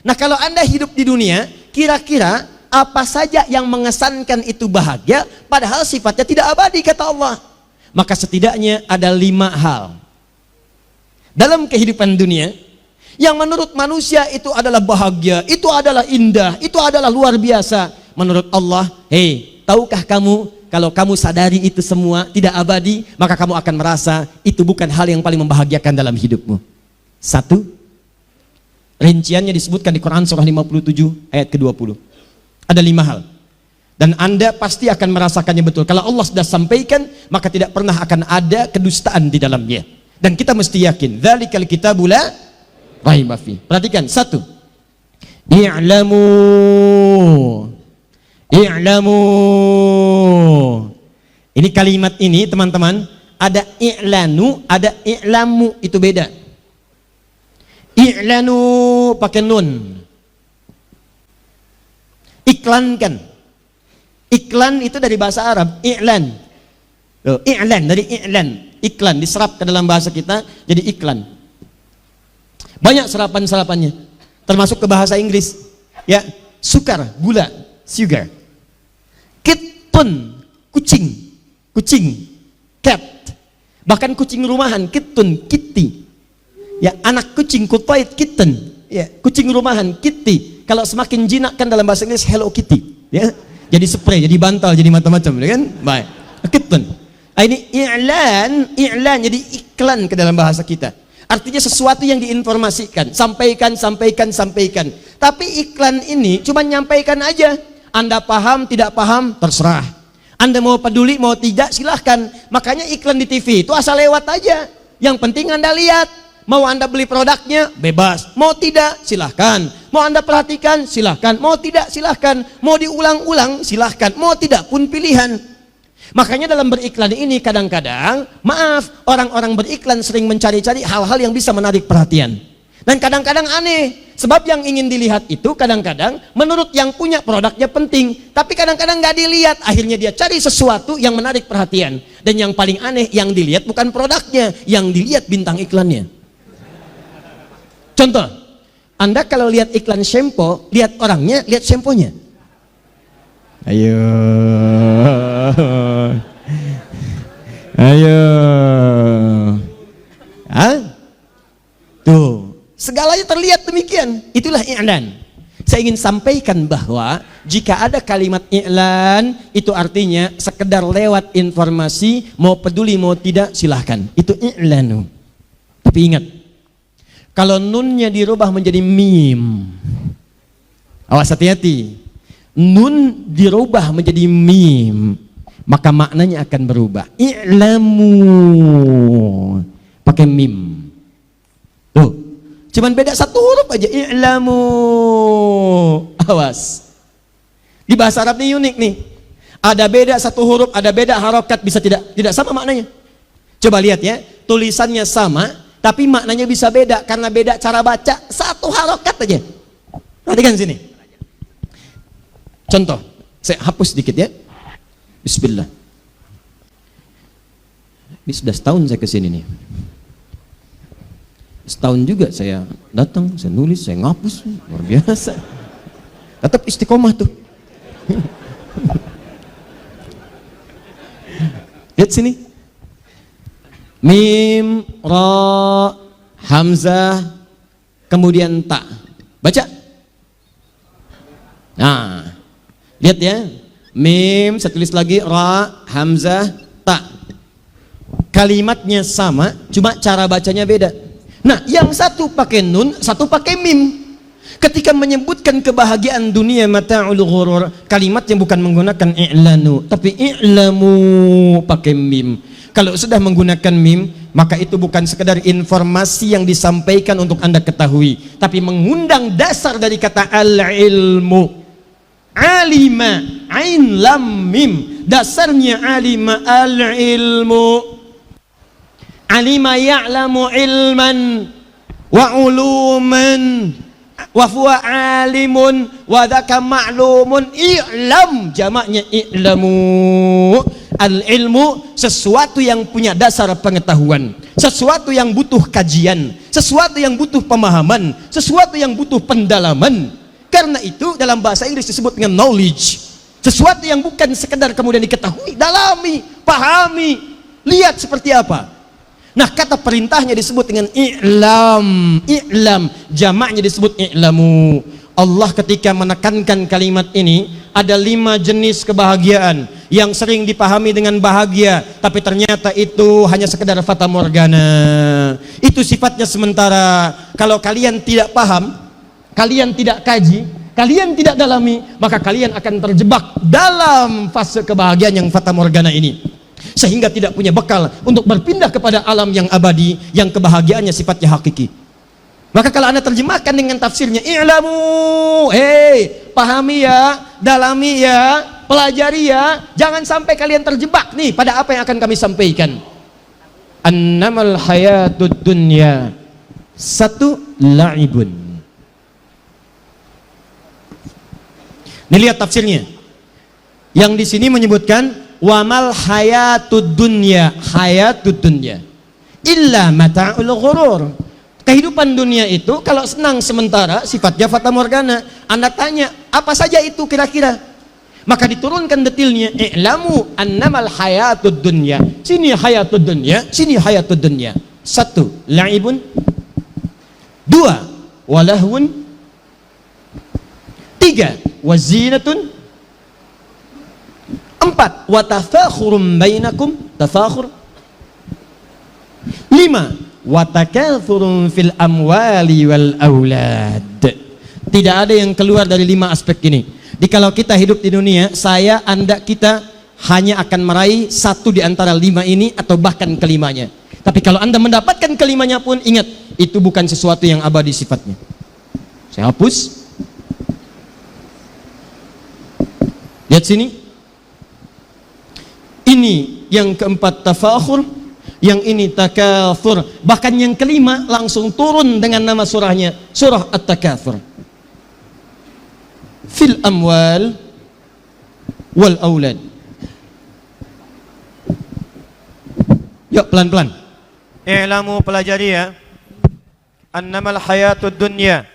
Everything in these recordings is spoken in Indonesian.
Nah, kalau Anda hidup di dunia, kira-kira apa saja yang mengesankan itu bahagia, padahal sifatnya tidak abadi, kata Allah. Maka setidaknya ada 5 hal dalam kehidupan dunia yang menurut manusia itu adalah bahagia, itu adalah indah, itu adalah luar biasa. Menurut Allah, hei, tahukah kamu, kalau kamu sadari itu semua tidak abadi, maka kamu akan merasa itu bukan hal yang paling membahagiakan dalam hidupmu. 1, rinciannya disebutkan di Quran surah 57 ayat ke-20. Ada 5 hal. Dan Anda pasti akan merasakannya betul. Kalau Allah sudah sampaikan, maka tidak pernah akan ada kedustaan di dalamnya. Dan kita mesti yakin, dzalikal kitabu la raiba fi. Perhatikan, 1. I'lamu. I'lamu. Ini kalimat ini, teman-teman, ada i'lanu, ada i'lamu, itu beda. I'lanu pakai nun. Iklankan. Iklan itu dari bahasa Arab, i'lan. I'lan dari i'lan, iklan diserap ke dalam bahasa kita jadi iklan. Banyak serapan-serapannya, termasuk ke bahasa Inggris. Ya, sukar, gula, sugar. Kittun, kucing, kucing, cat. Bahkan kucing rumahan, kittun, kitty. Ya, anak kucing, kutoid, kitten. Ya, kucing rumahan, kitty. Kalau semakin jinak kan dalam bahasa Inggris Hello Kitty. Ya. Jadi spray, jadi bantal, jadi macam-macam, kan? Baik. Kitun. Ini i'lan jadi iklan ke dalam bahasa kita. Artinya sesuatu yang diinformasikan, sampaikan. Tapi iklan ini cuma nyampaikan aja. Anda paham, tidak paham, terserah. Anda mau peduli, mau tidak, silahkan. Makanya iklan di TV itu asal lewat aja. Yang penting Anda lihat. Mau Anda beli produknya, bebas. Mau tidak, silahkan. Mau Anda perhatikan, silahkan. Mau tidak, silahkan. Mau diulang-ulang, silahkan. Mau tidak pun pilihan. Makanya dalam beriklan ini kadang-kadang, maaf, orang-orang beriklan sering mencari-cari hal-hal yang bisa menarik perhatian. Dan kadang-kadang aneh. Sebab yang ingin dilihat itu kadang-kadang menurut yang punya produknya penting. Tapi kadang-kadang nggak dilihat. Akhirnya dia cari sesuatu yang menarik perhatian. Dan yang paling aneh, yang dilihat bukan produknya. Yang dilihat bintang iklannya. Contoh, Anda kalau lihat iklan shampoo, lihat orangnya, lihat shampoo-nya. Ayo. Ayo. Hah? Tuh, segalanya terlihat demikian. Itulah i'lan. Saya ingin sampaikan bahwa jika ada kalimat i'lan, itu artinya sekedar lewat informasi, mau peduli mau tidak silahkan. Itu i'lanu. Tapi ingat, kalau nunnya dirubah menjadi mim, awas hati-hati. Nun dirubah menjadi mim, maka maknanya akan berubah. I'lamu pakai mim. Tuh, cuman beda 1 huruf aja. I'lamu. Awas. Di bahasa Arab ini unik nih. Ada beda 1 huruf, ada beda harokat, bisa tidak sama maknanya. Coba lihat ya, tulisannya sama. Tapi maknanya bisa beda karena beda cara baca, 1 harokat aja. Perhatikan sini. Contoh, saya hapus sedikit ya. Bismillah. Ini sudah setahun saya kesini nih. Setahun juga saya datang, saya nulis, saya ngapus, luar biasa. Tetap istiqomah tuh. Lihat sini. Mim, ra, hamzah, kemudian ta. Baca. Nah, lihat ya. Mim, saya tulis lagi, ra, hamzah, ta. Kalimatnya sama, cuma cara bacanya beda. Nah, yang satu pakai nun, satu pakai mim. Ketika menyebutkan kebahagiaan dunia mata'ul ghurur, kalimat yang bukan menggunakan i'lanu, tapi i'lamu pakai mim. Kalau sudah menggunakan mim, maka itu bukan sekedar informasi yang disampaikan untuk Anda ketahui, tapi mengundang dasar dari kata al-ilmu. Alima, ain lam mim. Dasarnya alima, al-ilmu. Alima ya'lamu ilman wa uluman wa huwa alimun wa dzaka ma'lumun. I'lam, jamaknya i'lamu. Al-ilmu, sesuatu yang punya dasar pengetahuan. sesuatu yang butuh kajian, sesuatu yang butuh pemahaman, sesuatu yang butuh pendalaman. Karena itu dalam bahasa Inggris disebut dengan knowledge, sesuatu yang bukan sekedar kemudian diketahui, dalami, pahami, lihat seperti apa. Nah, kata perintahnya disebut dengan i'lam, i'lam, jamaknya disebut i'lamu. Allah ketika menekankan kalimat ini, ada 5 jenis kebahagiaan yang sering dipahami dengan bahagia, tapi ternyata itu hanya sekedar fata morgana. Itu sifatnya sementara. Kalau kalian tidak paham, kalian tidak kaji, kalian tidak dalami, maka kalian akan terjebak dalam fase kebahagiaan yang fata morgana ini, sehingga tidak punya bekal untuk berpindah kepada alam yang abadi, yang kebahagiaannya sifatnya hakiki. Maka kalau Anda terjemahkan dengan tafsirnya i'lamu, pahami ya, dalami ya, pelajari ya, jangan sampai kalian terjebak nih pada apa yang akan kami sampaikan. Annamal hayatud dunya, satu, la'ibun. Nih lihat tafsirnya. Yang di sini menyebutkan wamal hayatud dunya, hayatud dunya illa mata'ul ghurur. Kehidupan dunia itu kalau senang sementara, sifatnya fata morgana. Anda tanya, apa saja itu kira-kira? Maka diturunkan detailnya, i'lamu annamal hayatud dunya. Sini hayatud dunya, sini hayatud dunya. 1, la'ibun. 2, walahun. 3, wazinatun. 4, watafakhurum bainakum, tafakhur. 5, watakathurun fil amwali wal aulad. Tidak ada yang keluar dari 5 aspek ini. Kalau kita hidup di dunia, saya, Anda, kita hanya akan meraih 1 di antara 5 ini atau bahkan kelimanya. Tapi kalau Anda mendapatkan kelimanya pun, ingat, itu bukan sesuatu yang abadi sifatnya. Saya hapus. Lihat sini. Ini yang keempat tafakhur, yang ini takatsur, bahkan yang kelima langsung turun dengan nama surahnya, surah At-Takatsur. Fil amwal wal aulad. Yuk pelan-pelan. I'lamu, pelajari ya. Annamal hayatud dunya.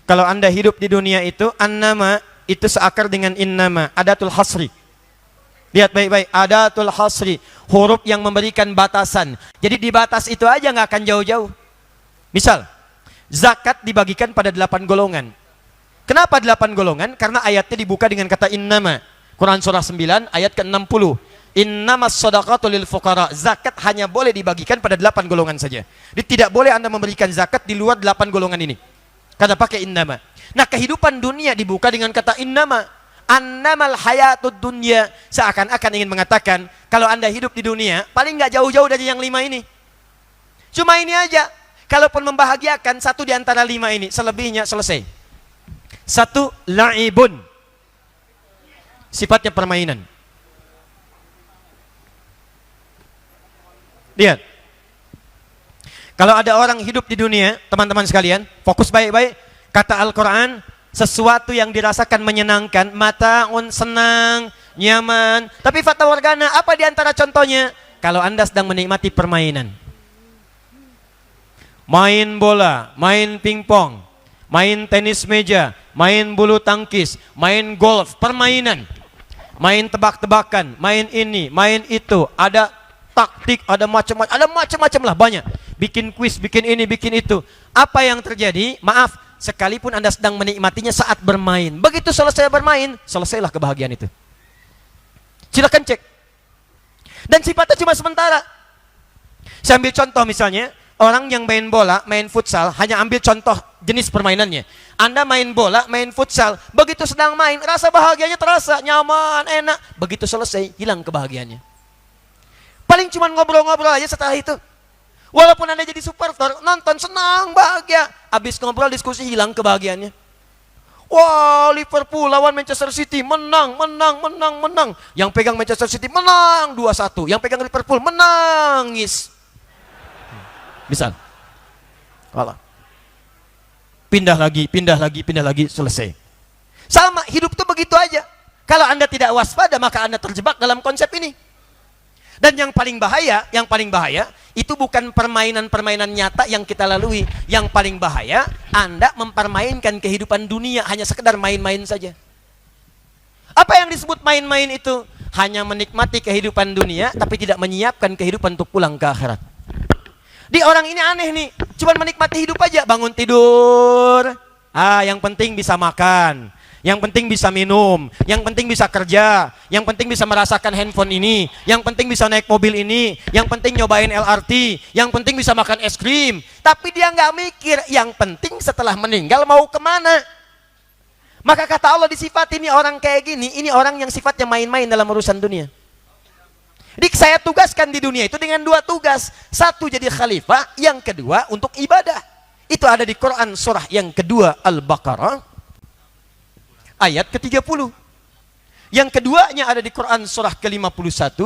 Kalau Anda hidup di dunia itu, annama itu seakar dengan innama, adatul hasri. Lihat baik-baik, adatul hasri, huruf yang memberikan batasan. Jadi di batas itu aja nggak akan jauh-jauh. Misal, zakat dibagikan pada 8 golongan. Kenapa 8 golongan? Karena ayatnya dibuka dengan kata innama. Quran surah 9 ayat ke-60. Innamas shadaqatu lil fuqara. Zakat hanya boleh dibagikan pada 8 golongan saja. Jadi tidak boleh Anda memberikan zakat di luar 8 golongan ini. Karena pakai innama. Nah, kehidupan dunia dibuka dengan kata innama. Annamal hayatud dunya, seakan-akan ingin mengatakan kalau Anda hidup di dunia paling nggak jauh-jauh dari yang 5 ini. Cuma ini aja, kalaupun membahagiakan 1 di antara 5 ini, selebihnya selesai. 1, la'ibun, sifatnya permainan. Lihat, kalau ada orang hidup di dunia, teman-teman sekalian, fokus baik-baik. Kata Al-Quran, sesuatu yang dirasakan menyenangkan, mata'un, senang, nyaman. Tapi fata morgana, apa di antara contohnya? Kalau Anda sedang menikmati permainan, main bola, main pingpong, main tenis meja, main bulu tangkis, main golf, permainan, main tebak-tebakan, main ini, main itu, ada taktik, ada macam-macam lah, banyak. Bikin kuis, bikin ini, bikin itu. Apa yang terjadi? Maaf, sekalipun Anda sedang menikmatinya saat bermain, begitu selesai bermain, selesailah kebahagiaan itu. Silakan cek. Dan sifatnya cuma sementara. Saya ambil contoh misalnya, orang yang main bola, main futsal, hanya ambil contoh jenis permainannya. Anda main bola, main futsal, begitu sedang main, rasa bahagianya terasa, nyaman, enak. Begitu selesai, hilang kebahagiaannya. Paling cuma ngobrol-ngobrol aja setelah itu. Walaupun Anda jadi supporter, nonton, senang, bahagia. Habis ngobrol, diskusi, hilang kebahagiaannya. Wah, Liverpool lawan Manchester City, menang. Yang pegang Manchester City, menang 2-1. Yang pegang Liverpool, menangis. Misal. Kalah. Pindah lagi, selesai. Sama, hidup tuh begitu aja. Kalau Anda tidak waspada, maka Anda terjebak dalam konsep ini. Dan yang paling bahaya itu bukan permainan-permainan nyata yang kita lalui. Yang paling bahaya, Anda mempermainkan kehidupan dunia hanya sekedar main-main saja. Apa yang disebut main-main itu? Hanya menikmati kehidupan dunia, tapi tidak menyiapkan kehidupan untuk pulang ke akhirat. Di orang ini aneh nih, cuma menikmati hidup aja, bangun tidur. Yang penting bisa makan. Yang penting bisa minum, yang penting bisa kerja, yang penting bisa merasakan handphone ini, yang penting bisa naik mobil ini, yang penting nyobain LRT, yang penting bisa makan es krim. Tapi dia nggak mikir, yang penting setelah meninggal mau kemana. Maka kata Allah disifat ini orang kayak gini, ini orang yang sifatnya main-main dalam urusan dunia. Jadi saya tugaskan di dunia itu dengan 2 tugas. Satu jadi khalifah, yang kedua untuk ibadah. Itu ada di Quran surah yang kedua Al-Baqarah ayat ke-30. Yang keduanya ada di Quran surah ke-51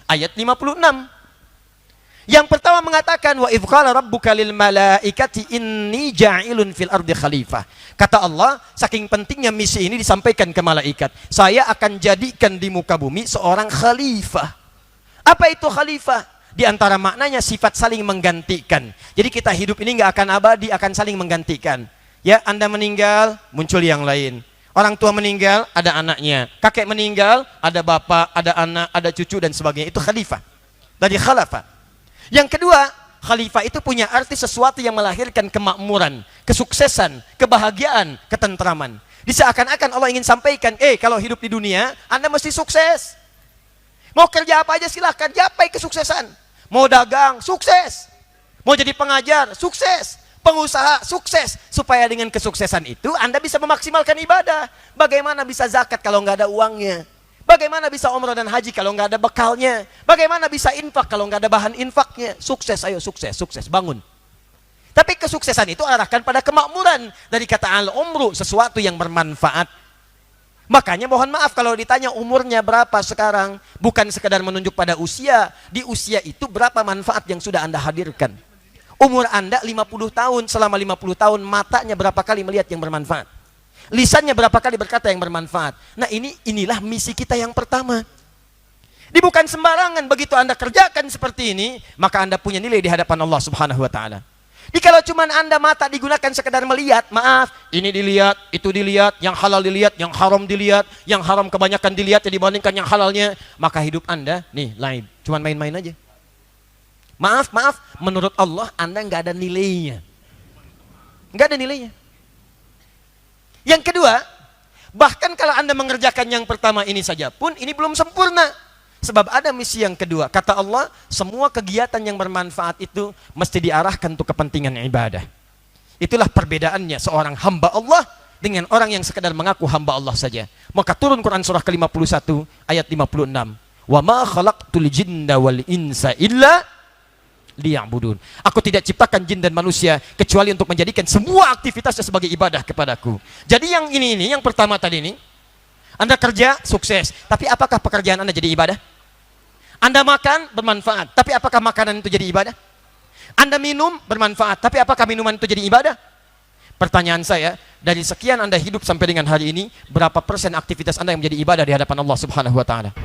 ayat 56. Yang pertama mengatakan wa idz qala rabbuka lil malaikati inni ja'ilun fil ardi khalifah. Kata Allah, saking pentingnya misi ini disampaikan ke malaikat. Saya akan jadikan di muka bumi seorang khalifah. Apa itu khalifah? Di antara maknanya sifat saling menggantikan. Jadi kita hidup ini nggak akan abadi, akan saling menggantikan. Ya, Anda meninggal, muncul yang lain. Orang tua meninggal, ada anaknya. Kakek meninggal, ada bapak, ada anak, ada cucu, dan sebagainya. Itu khalifah. Dari khalafah. Yang kedua, khalifah itu punya arti sesuatu yang melahirkan kemakmuran, kesuksesan, kebahagiaan, ketentraman. Seakan-akan Allah ingin sampaikan, kalau hidup di dunia, Anda mesti sukses. Mau kerja apa aja silahkan, gapai kesuksesan. Mau dagang, sukses. Mau jadi pengajar, sukses. Pengusaha, sukses. Supaya dengan kesuksesan itu Anda bisa memaksimalkan ibadah. Bagaimana bisa zakat kalau nggak ada uangnya? Bagaimana bisa umrah dan haji kalau nggak ada bekalnya? Bagaimana bisa infak kalau nggak ada bahan infaknya? Sukses, ayo sukses, bangun. Tapi kesuksesan itu arahkan pada kemakmuran. Dari kata al-umru, sesuatu yang bermanfaat. Makanya mohon maaf kalau ditanya umurnya berapa sekarang, bukan sekadar menunjuk pada usia. Di usia itu berapa manfaat yang sudah Anda hadirkan. Umur Anda 50 tahun, selama 50 tahun matanya berapa kali melihat yang bermanfaat? Lisannya berapa kali berkata yang bermanfaat? Nah inilah misi kita yang pertama. Bukan sembarangan, begitu Anda kerjakan seperti ini, maka Anda punya nilai di hadapan Allah Subhanahu wa Ta'ala. Kalau cuma Anda mata digunakan sekedar melihat, maaf, ini dilihat, itu dilihat, yang halal dilihat, yang haram dilihat, yang haram kebanyakan dilihat dibandingkan yang halalnya, maka hidup Anda nih lain, cuma main-main aja. Maaf, menurut Allah Anda nggak ada nilainya. Nggak ada nilainya. Yang kedua, bahkan kalau Anda mengerjakan yang pertama ini saja pun, ini belum sempurna. Sebab ada misi yang kedua. Kata Allah, semua kegiatan yang bermanfaat itu mesti diarahkan untuk kepentingan ibadah. Itulah perbedaannya seorang hamba Allah dengan orang yang sekedar mengaku hamba Allah saja. Maka turun Quran surah ke-51 ayat 56. Wa ma khalaqtul jinna wal insa illa liya'budun. Aku tidak ciptakan jin dan manusia kecuali untuk menjadikan semua aktivitasnya sebagai ibadah kepadaku. Jadi yang ini yang pertama tadi ini, Anda kerja sukses, tapi apakah pekerjaan Anda jadi ibadah? Anda makan bermanfaat, tapi apakah makanan itu jadi ibadah? Anda minum bermanfaat, tapi apakah minuman itu jadi ibadah? Pertanyaan saya, dari sekian Anda hidup sampai dengan hari ini, berapa persen aktivitas Anda yang menjadi ibadah di hadapan Allah Subhanahu wa Ta'ala?